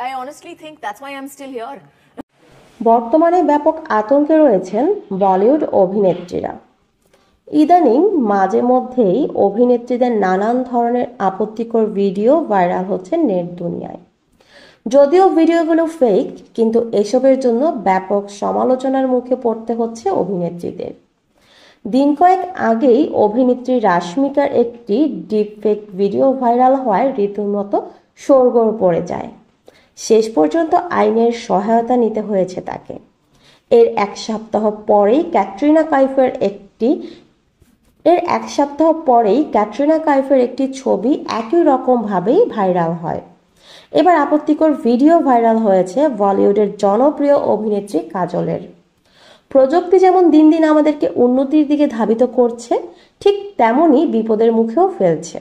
I honestly think that's why I'm still here. বর্তমানে ব্যাপক আতঙ্কে রয়েছেন বলিউড অভিনেত্রীরা। ইদানিং মাঝে মধ্যেই অভিনেত্রীদের নানান ধরনের আপত্তিকর ভিডিও ভাইরাল হচ্ছে নেট দুনিয়ায়। যদিও ভিডিওগুলো ফেক, কিন্তু এসবের জন্য ব্যাপক সমালোচনার মুখে পড়তে হচ্ছে অভিনেত্রীদের। দিন কয়েক আগেই অভিনেত্রী রাশমিকার একটি ডিপফেক ভিডিও ভাইরাল হওয়ায় রীতিমতো শোরগোল পড়ে যায়। শেষ পর্যন্ত আইনের সহায়তা নিতে হয়েছে তাকে। এর এক সপ্তাহ পরেই ক্যাটরিনা কাইফের একটি ছবি একই রকমভাবেই ভাইরাল হয়। এবার আপত্তিকর ভিডিও ভাইরাল হয়েছে বলিউডের জনপ্রিয় অভিনেত্রী কাজলের। প্রযুক্তি যেমন দিন দিন আমাদেরকে উন্নতির দিকে ধাবিত করছে, ঠিক তেমনই বিপদের মুখেও ফেলছে।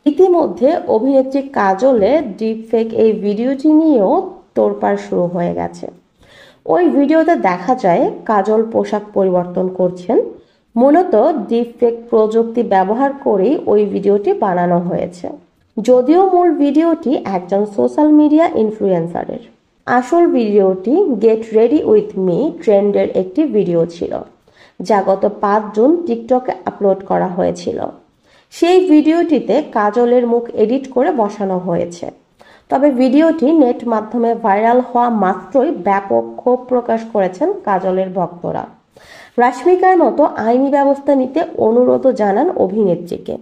ইতিমধ্যে অভিনেত্রী কাজলের ডিপফেক এই ভিডিওটি নিয়েও তোড়পাড় শুরু হয়ে গেছে। ওই ভিডিওতে দেখা যায় কাজল পোশাক পরিবর্তন করছেন। মূলত ডিপফেক প্রযুক্তি ব্যবহার করেই ওই ভিডিওটি বানানো হয়েছে। যদিও মূল ভিডিওটি একজন সোশ্যাল মিডিয়া ইনফ্লুয়েন্সারের। আসল ভিডিওটি গেট রেডি উইথ মি ট্রেন্ডের একটি ভিডিও ছিল, যা গত 5 জুন টিকটকে আপলোড করা হয়েছিল। সেই ভিডিওটিতে কাজলের মুখ এডিট করে বসানো হয়েছে। তবে ভিডিওটি নেট মাধ্যমে ভাইরাল হওয়া মাত্রই ব্যাপক ক্ষোভ প্রকাশ করেছেন কাজলের ভক্তরা। রাশমিকার মতো আইনি ব্যবস্থা নিতে অনুরোধ জানান অভিনেত্রীকে।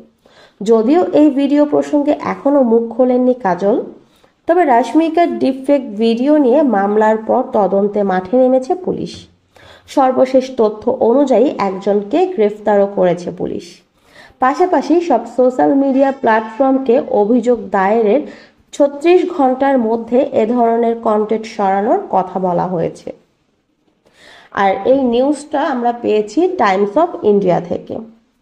যদিও এই ভিডিও প্রসঙ্গে এখনো মুখ খোলেননি কাজল, তবে রাশমিকার ডিপফেক ভিডিও নিয়ে মামলার পর তদন্তে মাঠে নেমেছে পুলিশ। সর্বশেষ তথ্য অনুযায়ী একজনকে গ্রেফতারও করেছে পুলিশ। পাশাপাশি সব সোশ্যাল মিডিয়া প্ল্যাটফর্মকে অভিযোগ দায়েরের 36 ঘন্টার মধ্যে এ ধরনের কন্টেন্ট সরানোর কথা বলা হয়েছে। আর এই নিউজটা আমরা পেয়েছি টাইমস অফ ইন্ডিয়া থেকে।